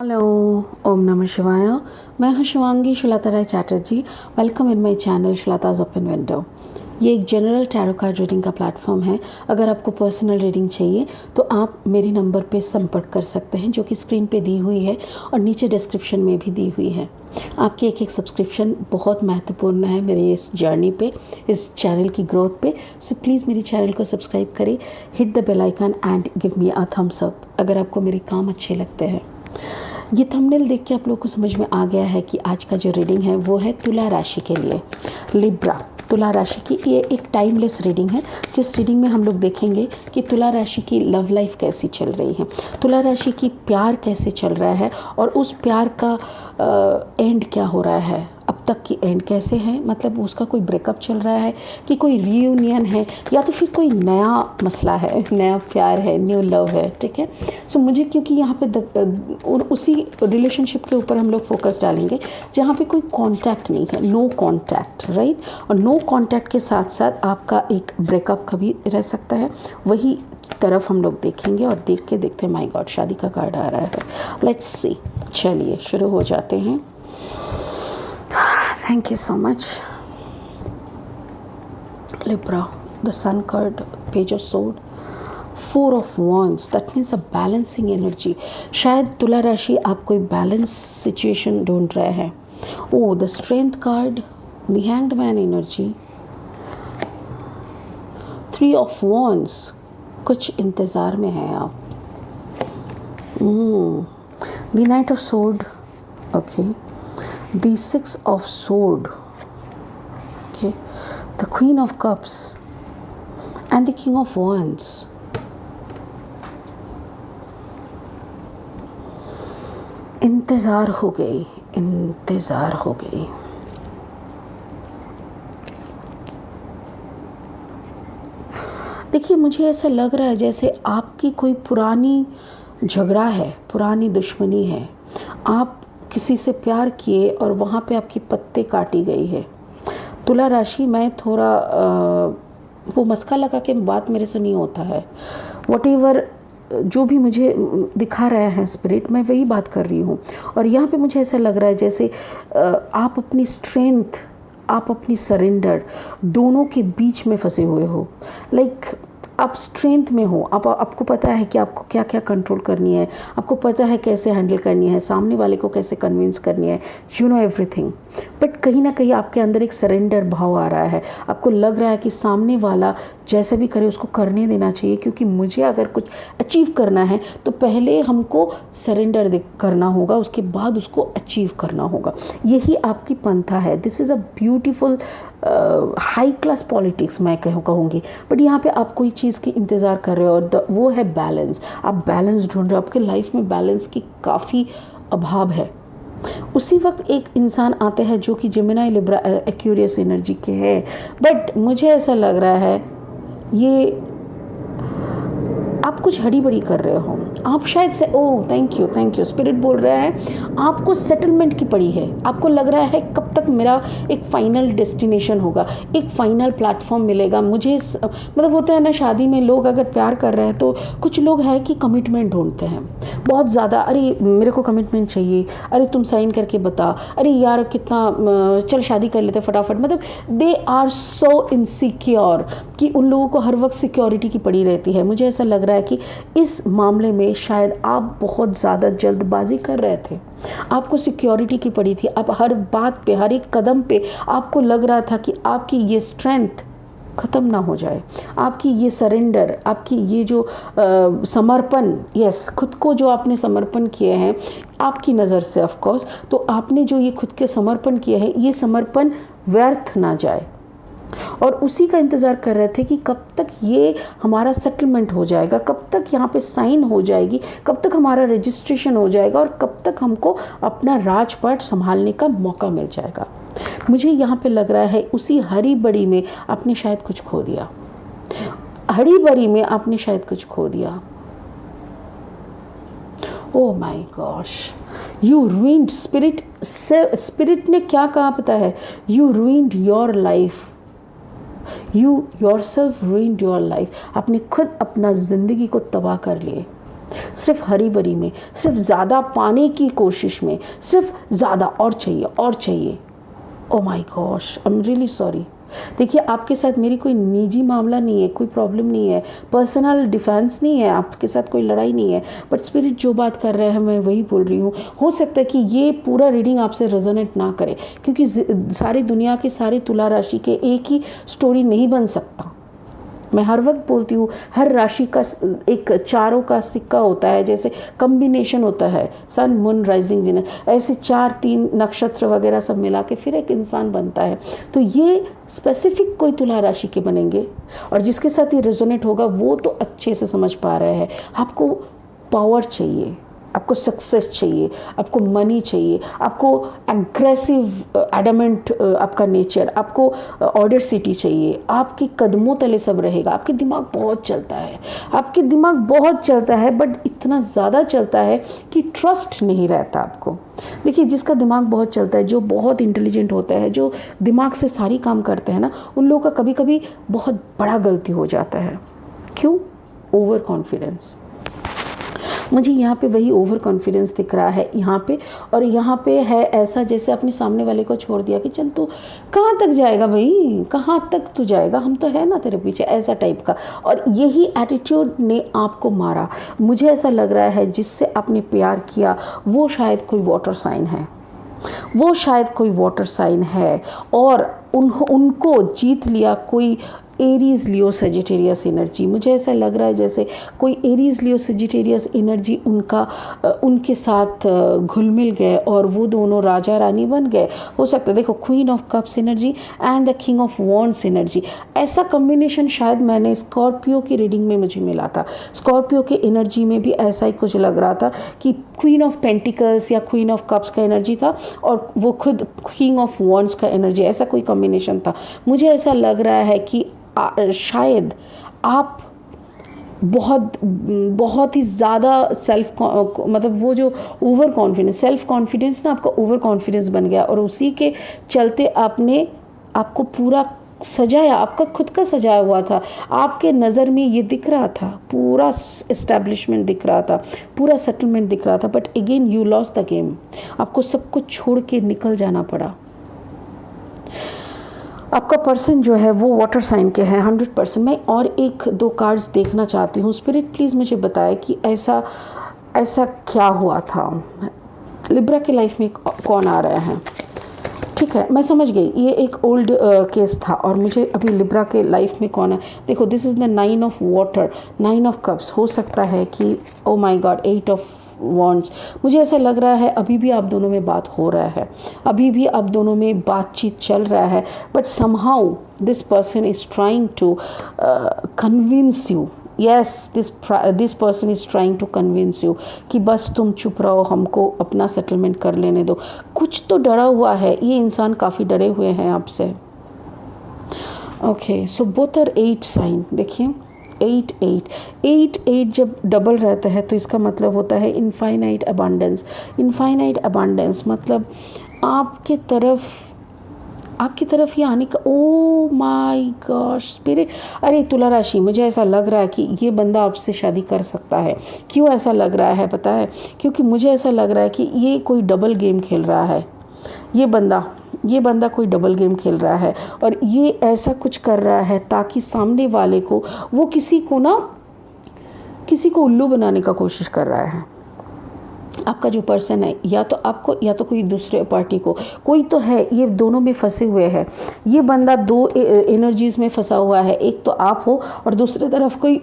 Hello, ओम नमः शिवाय। मैं हूं Shivangi Shweta Rai Chatterjee. Welcome in my channel Shweta's open window. ये एक जनरल टैरो कार्ड रीडिंग का प्लेटफॉर्म है। अगर आपको पर्सनल रीडिंग चाहिए तो आप मेरे नंबर पे संपर्क कर सकते हैं, जो कि स्क्रीन पे दी हुई है और नीचे डिस्क्रिप्शन में भी दी हुई है। आपकी एक एक सब्सक्रिप्शन बहुत महत्वपूर्ण है मेरी इस जर्नी पे, इस चैनल की ग्रोथ पे। सो प्लीज़ मेरी चैनल को सब्सक्राइब करें, hit the bell icon and give me a thumbs up अगर आपको मेरे काम अच्छे लगते हैं। ये थंबनेल देख के आप लोगों को समझ में आ गया है कि आज का जो रीडिंग है वो है तुला राशि के लिए, लिब्रा तुला राशि की। ये एक टाइमलेस रीडिंग है, जिस रीडिंग में हम लोग देखेंगे कि तुला राशि की लव लाइफ कैसी चल रही है, तुला राशि की प्यार कैसे चल रहा है और उस प्यार का एंड क्या हो रहा है, अब तक की एंड कैसे है, मतलब उसका कोई ब्रेकअप चल रहा है कि कोई रीयूनियन है या तो फिर कोई नया मसला है, नया प्यार है, न्यू लव है। ठीक है। सो मुझे क्योंकि यहाँ पे और उसी रिलेशनशिप के ऊपर हम लोग फोकस डालेंगे जहाँ पे कोई कांटेक्ट नहीं है, नो कांटेक्ट, राइट। और नो कांटेक्ट के साथ साथ आपका एक ब्रेकअप का भी रह सकता है, वही तरफ हम लोग देखेंगे। और देख के देखते हैं, माय गॉड, शादी का कार्ड आ रहा है। लेट्स सी, चलिए शुरू हो जाते हैं। Thank you so much. Libra, the Sun card, Page of Sword, Four of Wands. That means a balancing energy. शायद तुला राशि आप कोई बैलेंस सिचुएशन ढूंढ रहे हैं। Oh, the Strength card, the Hanged Man energy, Three of Wands. कुछ इंतज़ार में हैं आप। The Knight of Sword, okay. The Six of Sword, okay, the Queen of Cups and the King of Wands. इंतज़ार हो गई, इंतज़ार हो गई। देखिए, मुझे ऐसा लग रहा है जैसे आपकी कोई पुरानी झगड़ा है, पुरानी दुश्मनी है। आप किसी से प्यार किए और वहाँ पे आपकी पत्ते काटी गई है। तुला राशि, मैं थोड़ा वो मस्का लगा के बात मेरे से नहीं होता है। व्हाटएवर जो भी मुझे दिखा रहा है स्पिरिट, मैं वही बात कर रही हूँ। और यहाँ पे मुझे ऐसा लग रहा है जैसे आप अपनी स्ट्रेंथ, आप अपनी सरेंडर दोनों के बीच में फंसे हुए हो। लाइक आप स्ट्रेंथ में हो, आपको पता है कि आपको क्या क्या कंट्रोल करनी है, आपको पता है कैसे हैंडल करनी है, सामने वाले को कैसे कन्विंस करनी है, यू नो एवरीथिंग। बट कहीं ना कहीं आपके अंदर एक सरेंडर भाव आ रहा है। आपको लग रहा है कि सामने वाला जैसे भी करे उसको करने देना चाहिए, क्योंकि मुझे अगर कुछ अचीव करना है तो पहले हमको सरेंडर करना होगा, उसके बाद उसको अचीव करना होगा। यही आपकी पंथा है। This is a beautiful high class politics मैं कहूँगी। बट यहाँ पे आप कोई चीज़ की इंतज़ार कर रहे हो और वो है बैलेंस। आप बैलेंस ढूंढ रहे हो, आपके लाइफ में बैलेंस की काफ़ी अभाव है। उसी वक्त एक इंसान आते हैं जो कि जेमिनी, लिब्रा, एक्वेरियस एनर्जी के हैं। बट मुझे ऐसा लग रहा है ये आप कुछ हड़ी बड़ी कर रहे हो। आप शायद से, ओह थैंक यू, स्पिरिट बोल रहा है आपको सेटलमेंट की पड़ी है। आपको लग रहा है कब तक मेरा एक फाइनल डेस्टिनेशन होगा, एक फाइनल प्लेटफॉर्म मिलेगा मुझे। मतलब होता है ना, शादी में लोग अगर प्यार कर रहे हैं तो कुछ लोग हैं कि कमिटमेंट ढूंढते हैं बहुत ज़्यादा। अरे मेरे को कमिटमेंट चाहिए, अरे तुम साइन करके बता, अरे यार कितना, चल शादी कर लेते फटाफट। मतलब दे आर सो इनसिक्योर कि उन लोगों को हर वक्त सिक्योरिटी की पड़ी रहती है। मुझे ऐसा लग रहा है कि इस मामले में शायद आप बहुत ज़्यादा जल्दबाजी कर रहे थे। आपको सिक्योरिटी की पड़ी थी। आप हर बात पे, हर एक कदम पे आपको लग रहा था कि आपकी ये स्ट्रेंथ ख़त्म ना हो जाए, आपकी ये सरेंडर, आपकी ये जो समर्पण, यस, खुद को जो आपने समर्पण किए हैं आपकी नज़र से, ऑफ कोर्स, तो आपने जो ये खुद के समर्पण किए हैं, ये समर्पण व्यर्थ ना जाए। और उसी का इंतज़ार कर रहे थे कि कब तक ये हमारा सेटलमेंट हो जाएगा, कब तक यहाँ पे साइन हो जाएगी, कब तक हमारा रजिस्ट्रेशन हो जाएगा और कब तक हमको अपना राजपाट संभालने का मौका मिल जाएगा। मुझे यहाँ पे लग रहा है उसी हरी बड़ी में आपने शायद कुछ खो दिया। हरी बड़ी में आपने शायद कुछ खो दिया। Oh my gosh, you ruined, spirit ने क्या कहा पता है? You ruined your life, you yourself ruined your life. आपने खुद अपना ज़िंदगी को तबाह कर लिए। सिर्फ हरी भरी में, सिर्फ ज़्यादा पाने की कोशिश में, सिर्फ ज़्यादा और चाहिए और चाहिए। Oh my gosh, I am really sorry. देखिए, आपके साथ मेरी कोई निजी मामला नहीं है, कोई प्रॉब्लम नहीं है, पर्सनल डिफेंस नहीं है, आपके साथ कोई लड़ाई नहीं है, बट स्पिरिट जो बात कर रहे हैं मैं वही बोल रही हूँ। हो सकता है कि ये पूरा रीडिंग आपसे रेजोनेट ना करे, क्योंकि सारी दुनिया के सारे तुला राशि के एक ही स्टोरी नहीं बन सकता। मैं हर वक्त बोलती हूँ, हर राशि का एक चारों का सिक्का होता है, जैसे कम्बिनेशन होता है सन मून राइजिंग विनर, ऐसे 4-3 नक्षत्र वगैरह सब मिला के फिर एक इंसान बनता है। तो ये स्पेसिफिक कोई तुला राशि के बनेंगे, और जिसके साथ ये रेजोनेट होगा वो तो अच्छे से समझ पा रहे हैं। आपको पावर चाहिए, आपको सक्सेस चाहिए, आपको मनी चाहिए, आपको एग्रेसिव एडमेंट आपका नेचर, आपको ऑडेसिटी चाहिए, आपके कदमों तले सब रहेगा। आपके दिमाग बहुत चलता है, आपके दिमाग बहुत चलता है, बट इतना ज़्यादा चलता है कि ट्रस्ट नहीं रहता आपको। देखिए, जिसका दिमाग बहुत चलता है, जो बहुत इंटेलिजेंट होता है, जो दिमाग से सारी काम करते हैं ना, उन लोगों का कभी कभी बहुत बड़ा गलती हो जाता है। क्यों? Over confidence. मुझे यहाँ पे वही ओवर कॉन्फिडेंस दिख रहा है यहाँ पे, और यहाँ पे है ऐसा जैसे अपने सामने वाले को छोड़ दिया कि चल तू कहाँ तक जाएगा भाई, कहाँ तक तू जाएगा, हम तो है ना तेरे पीछे, ऐसा टाइप का। और यही एटीट्यूड ने आपको मारा। मुझे ऐसा लग रहा है जिससे आपने प्यार किया वो शायद कोई वाटर साइन है, वो शायद कोई वाटर साइन है, और उनको जीत लिया कोई एरीज लियो सेजिटेरियस एनर्जी। मुझे ऐसा लग रहा है जैसे कोई एरीज लियो सेजिटेरियस एनर्जी उनके साथ घुल मिल गए और वो दोनों राजा रानी बन गए। हो सकता है, देखो, queen of cups energy and the king of wands energy, ऐसा कम्बिनेशन शायद मैंने स्कॉर्पियो की रीडिंग में मुझे मिला था। स्कॉर्पियो के एनर्जी में भी ऐसा ही कुछ लग रहा था कि क्वीन ऑफ पेंटिकल्स या क्वीन ऑफ कप्स का एनर्जी था और वो खुद किंग ऑफ वॉन्ड्स का एनर्जी, ऐसा कोई कॉम्बिनेशन था। मुझे ऐसा लग रहा है कि शायद आप बहुत ही ज़्यादा मतलब वो जो ओवर कॉन्फिडेंस, सेल्फ कॉन्फिडेंस ना आपका ओवर कॉन्फिडेंस बन गया, और उसी के चलते आपने आपको पूरा सजाया, आपका खुद का सजाया हुआ था। आपके नज़र में ये दिख रहा था, पूरा एस्टेब्लिशमेंट दिख रहा था, पूरा सेटलमेंट दिख रहा था, but again you lost the game. आपको सब कुछ छोड़ के निकल जाना पड़ा। आपका पर्सन जो है वो वाटर साइन के हैं 100%। मैं और 1-2 कार्ड्स देखना चाहती हूँ। स्पिरिट प्लीज़ मुझे बताए कि ऐसा क्या हुआ था। लिब्रा के लाइफ में कौन आ रहे हैं? ठीक है, मैं समझ गई, ये एक ओल्ड केस था, और मुझे अभी लिब्रा के लाइफ में कौन है। देखो, this is the 9 of water, 9 of cups. हो सकता है कि oh my God 8 of wands. मुझे ऐसा लग रहा है अभी भी आप दोनों में बात हो रहा है, अभी भी आप दोनों में बातचीत चल रहा है, but somehow this person is trying to convince you. Yes, this person is trying to convince you कि बस तुम चुप रहो, हमको अपना सेटलमेंट कर लेने दो। कुछ तो डरा हुआ है, ये इंसान काफ़ी डरे हुए हैं आपसे। Okay, so both are 8 sign. देखिए, 8 जब डबल रहता है तो इसका मतलब होता है इनफाइनाइट अबांडेंस। इनफाइनाइट अबांडेंस मतलब आपकी तरफ ही आने का। ओ माय गॉश स्पिरिट, अरे तुला राशि, मुझे ऐसा लग रहा है कि ये बंदा आपसे शादी कर सकता है। क्यों ऐसा लग रहा है पता है? क्योंकि मुझे ऐसा लग रहा है कि ये कोई डबल गेम खेल रहा है। ये बंदा कोई डबल गेम खेल रहा है, और ये ऐसा कुछ कर रहा है ताकि सामने वाले को, वो किसी को उल्लू बनाने का कोशिश कर रहा है। आपका जो पर्सन है, या तो आपको या तो कोई दूसरे पार्टी को, कोई तो है, ये दोनों में फंसे हुए हैं। ये बंदा 2 एनर्जीज में फंसा हुआ है, एक तो आप हो और दूसरी तरफ कोई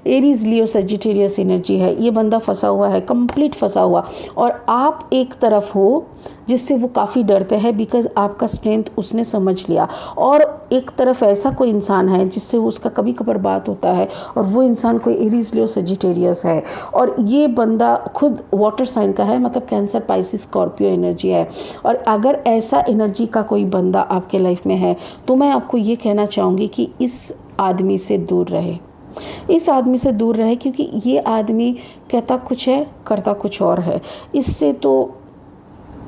एरीज लियो सेजिटेरियस एनर्जी है। ये बंदा फंसा हुआ है, कंप्लीट फंसा हुआ, और आप एक तरफ हो जिससे वो काफ़ी डरते हैं बिकॉज आपका स्ट्रेंथ उसने समझ लिया, और एक तरफ ऐसा कोई इंसान है जिससे उसका कभी कभार बात होता है, और वो इंसान कोई एरीज लियो सेजिटेरियस है, और ये बंदा खुद वाटर साइन का है, मतलब कैंसर, पाइसिस, स्कॉर्पियो एनर्जी है। और अगर ऐसा एनर्जी का कोई बंदा आपके लाइफ में है तो मैं आपको ये कहना चाहूँगी कि इस आदमी से दूर रहे, इस आदमी से दूर रहे, क्योंकि ये आदमी कहता कुछ है, करता कुछ और है। इससे तो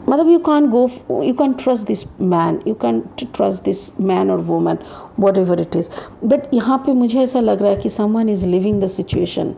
मतलब you can trust this man और woman, whatever it is. But यहाँ पे मुझे ऐसा लग रहा है कि someone is living the situation,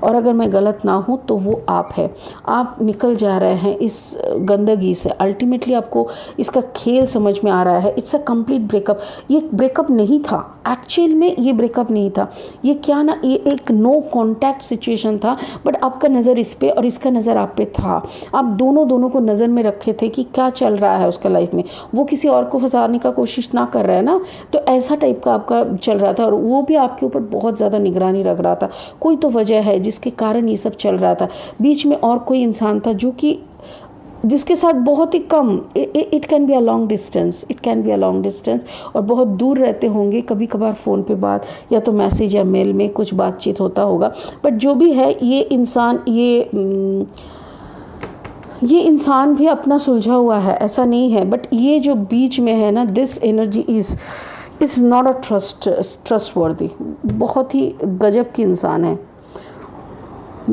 और अगर मैं गलत ना हूँ तो वो आप है। आप निकल जा रहे हैं इस गंदगी से। अल्टीमेटली आपको इसका खेल समझ में आ रहा है। It's a complete breakup. ये ब्रेकअप नहीं था, एक्चुअल में ये ब्रेकअप नहीं था। ये क्या ना, ये एक नो कॉन्टैक्ट सिचुएशन था, बट आपका नज़र इस पे और इसका नज़र आप पे था। आप दोनों को नज़र में रखे थे कि क्या चल रहा है उसका लाइफ में। वो किसी और को फंसाने का कोशिश ना कर रहा है ना, तो ऐसा टाइप का आपका चल रहा था। और वो भी आपके ऊपर बहुत ज़्यादा निगरानी रख रहा था। कोई तो वजह है जिसके कारण ये सब चल रहा था। बीच में और कोई इंसान था जो कि जिसके साथ बहुत ही कम, it can be a long distance, it can be a long distance, और बहुत दूर रहते होंगे। कभी कभार फ़ोन पे बात या तो मैसेज या मेल में कुछ बातचीत होता होगा। बट जो भी है, ये इंसान भी अपना सुलझा हुआ है, ऐसा नहीं है। बट ये जो बीच में है ना, this energy is not a trustworthy. बहुत ही गजब की इंसान है।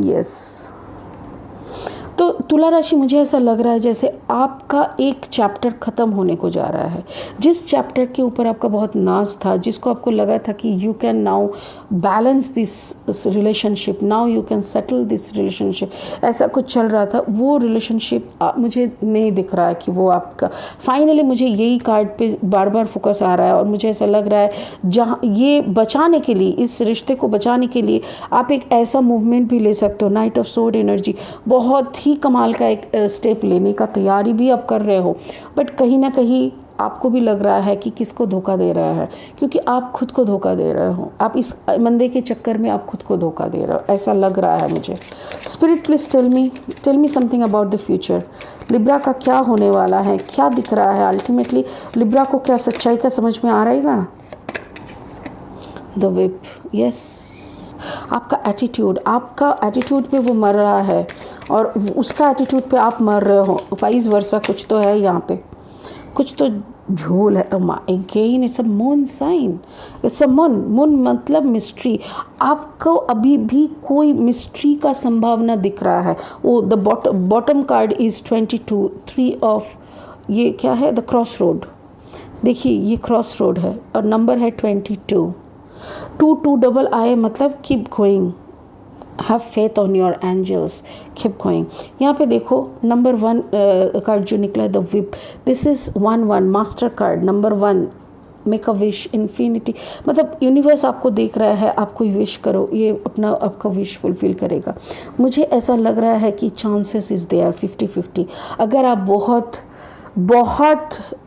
यस। तो तुला राशि, मुझे ऐसा लग रहा है जैसे आपका एक चैप्टर ख़त्म होने को जा रहा है। जिस चैप्टर के ऊपर आपका बहुत नाज था, जिसको आपको लगा था कि you can now balance this relationship, now you can settle this relationship, ऐसा कुछ चल रहा था, वो रिलेशनशिप मुझे नहीं दिख रहा है कि वो आपका फाइनली, मुझे यही कार्ड पे बार बार फोकस आ रहा है। और मुझे ऐसा लग रहा है जहाँ ये बचाने के लिए, इस रिश्ते को बचाने के लिए आप एक ऐसा मूवमेंट भी ले सकते हो। नाइट ऑफ सोर्ड एनर्जी, बहुत ही कमाल का एक स्टेप लेने का तैयारी भी आप कर रहे हो। बट कहीं ना कहीं आपको भी लग रहा है कि किसको धोखा दे रहा है, क्योंकि आप खुद को धोखा दे रहे हो। आप इस मंदे के चक्कर में आप खुद को धोखा दे रहे हो, ऐसा लग रहा है मुझे। Spirit please tell me something about the future. Libra का क्या होने वाला है, क्या दिख रहा है अल्टीमेटली? लिब्रा को क्या सच्चाई का समझ में आ रहेगा? The whip, yes. आपका एटीट्यूड पे वो मर रहा है और उसका एटीट्यूड पे आप मर रहे हो। वाइस वर्सा कुछ तो है यहाँ पे, कुछ तो झोल है। Again it's a moon sign, it's a moon मतलब मिस्ट्री। आपको अभी भी कोई मिस्ट्री का संभावना दिख रहा है। वो the bottom card is 22, 3 of, ये क्या है? The cross road. देखिए ये क्रॉस रोड है और नंबर है 22। 2 डबल आए मतलब keep going, have faith on your angels, keep going. यहाँ पे देखो नंबर 1 कार्ड जो निकला है, the whip. This is 1 master card, number 1, make a wish, infinity. मतलब यूनिवर्स आपको देख रहा है, आप कोई विश करो, ये अपना आपका विश फुलफिल करेगा। मुझे ऐसा लग रहा है कि चांसेस इज़ देयर 50-50। अगर आप बहुत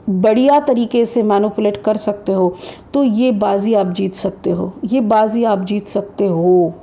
बढ़िया तरीके से मैनिपुलेट कर सकते हो तो ये बाजी आप जीत सकते हो। ये बाजी आप जीत सकते हो,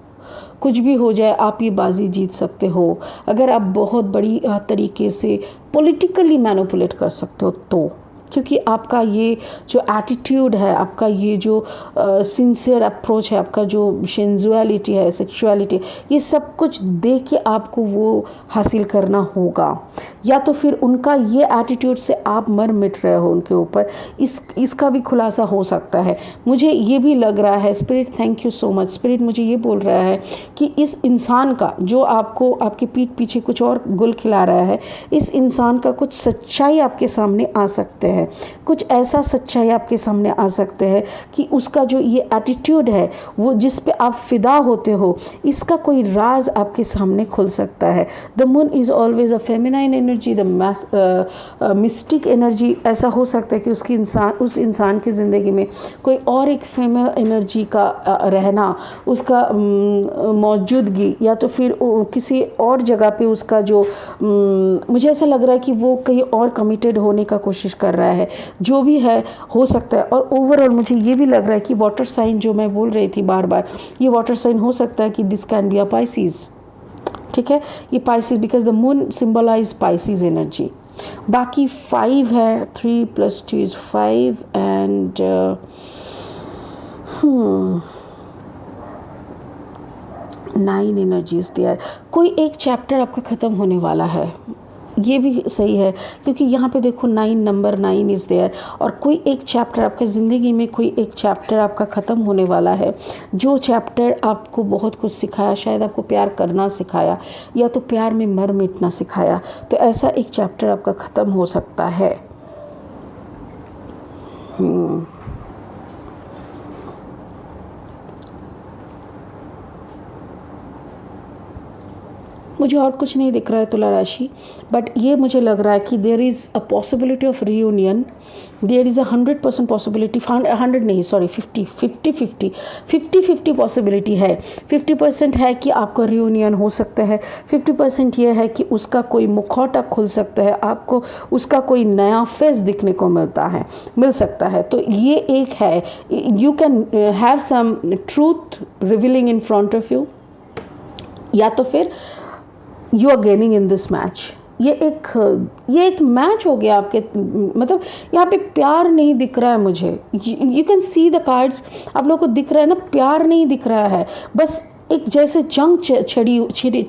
कुछ भी हो जाए आप ये बाजी जीत सकते हो। अगर आप बहुत बड़ी तरीके से पॉलिटिकली मैनिपुलेट कर सकते हो तो, क्योंकि आपका ये जो एटीट्यूड है, आपका ये जो सिंसियर अप्रोच है, आपका जो सेंजुअलिटी है, सेक्सुअलिटी, ये सब कुछ देख के आपको वो हासिल करना होगा। या तो फिर उनका ये एटीट्यूड से आप मर मिट रहे हो उनके ऊपर, इसका भी खुलासा हो सकता है। मुझे ये भी लग रहा है, spirit thank you so much, spirit मुझे ये बोल रहा है कि इस इंसान का जो आपको आपके पीठ पीछे कुछ और गुल खिला रहा है, इस इंसान का कुछ सच्चाई आपके सामने आ सकते हैं। कुछ ऐसा सच्चाई आपके सामने आ सकते हैं कि उसका जो ये एटीट्यूड है, वो जिस पे आप फिदा होते हो, इसका कोई राज आपके सामने खुल सकता है। The moon is always a feminine energy, the mystic energy. ऐसा हो सकता है कि उस इंसान की ज़िंदगी में कोई और एक फीमेल एनर्जी का रहना, उसका मौजूदगी, या तो फिर किसी और जगह पे उसका जो मुझे ऐसा लग रहा है कि वो कहीं और कमिटेड होने का कोशिश कर रहा है। जो भी है हो सकता है। और ओवरऑल मुझे ये भी लग रहा है कि वाटर साइन जो मैं बोल रही थी बार बार, ये वाटर साइन हो सकता है कि this can be a Pisces. ठीक है, ये Pisces, because the moon symbolize Pisces energy. बाकी 5 है, 3 + 2 is 5 एंड 9 एनर्जीज देयर। कोई एक चैप्टर आपका ख़त्म होने वाला है, ये भी सही है, क्योंकि यहाँ पे देखो 9, नंबर 9 इज़ देयर। और कोई एक चैप्टर आपके ज़िंदगी में, कोई एक चैप्टर आपका ख़त्म होने वाला है, जो चैप्टर आपको बहुत कुछ सिखाया, शायद आपको प्यार करना सिखाया या तो प्यार में मर मिटना सिखाया। तो ऐसा एक चैप्टर आपका ख़त्म हो सकता है। मुझे और कुछ नहीं दिख रहा है तुला राशि, बट ये मुझे लग रहा है कि there is a possibility of reunion, there is 100% possibility, 100 नहीं सॉरी 50 पॉसिबिलिटी है। 50% है कि आपका रीयूनियन हो सकता है, 50% ये है कि उसका कोई मुखौटा खुल सकता है, आपको उसका कोई नया फेस दिखने को मिल सकता है। तो ये एक है, you can have some truth revealing in front of you, या तो फिर you are gaining in this match. ये एक मैच हो गया आपके, मतलब यहाँ पे प्यार नहीं दिख रहा है मुझे। You can see the cards, आप लोगों को दिख रहा है ना, प्यार नहीं दिख रहा है, बस एक जैसे जंग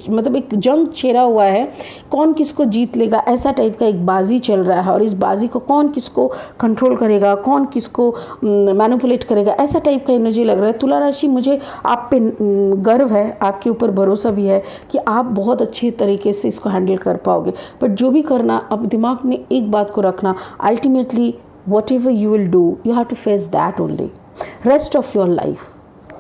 मतलब एक जंग छेड़ा हुआ है, कौन किसको जीत लेगा ऐसा टाइप का एक बाजी चल रहा है, और इस बाजी को कौन किसको कंट्रोल करेगा, कौन किसको मैनिपुलेट करेगा, ऐसा टाइप का एनर्जी लग रहा है। तुला राशि, मुझे आप पे गर्व है, आपके ऊपर भरोसा भी है कि आप बहुत अच्छे तरीके से इसको हैंडल कर पाओगे। बट जो भी करना, अब दिमाग में एक बात को रखना, ultimately whatever you will do, you have to face that only rest of your life.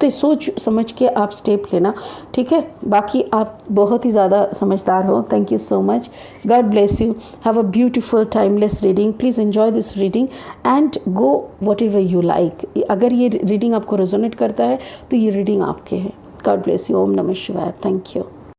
तो सोच समझ के आप स्टेप लेना, ठीक है। बाकी आप बहुत ही ज़्यादा समझदार हो। Thank you so much, God bless you, have a beautiful timeless reading. Please enjoy this reading and go what ever you like. अगर ये रीडिंग आपको रेजोनेट करता है तो ये रीडिंग आपके है। God bless you. ओम नमः शिवाय। Thank you.